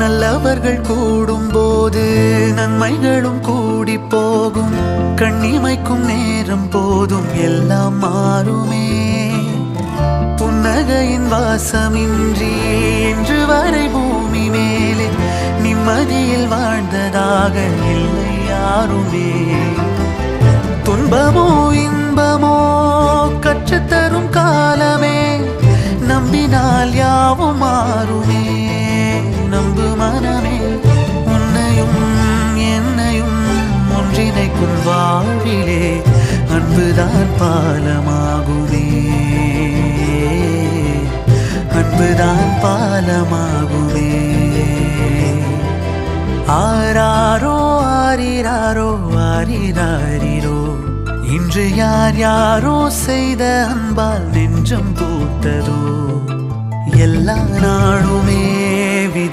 நல்லவர்கள் கூடும்போது நன்மைகளும் கூடி போகும். கண்ணிமைக்கும் நேரம் போதும் எல்லாம் மாறுமே. புன்னகையின் வாசமின்றி இன்று வரை பூமி மேலே நிம்மதியில் வாழ்ந்ததாக இல்லை யாருமே. துன்பமோ இன்பமோ கற்றுத்தரும் காலமே, நம்பினால் யாவும் மாறுமே. நம்பு மனமே, உன்னையும் என்னையும் ஒன்றிணைக்கும் வாழ்விலே அன்புதான் பாலமாகுமே. அன்புதான் பாலமாகுமே. ஆராரோ ஆரிராரோ ஆரிராரிரோ, இன்று யார் யாரோ செய்த அன்பால் நெஞ்சம் பூத்ததோ. எல்லா நாளுமே விதை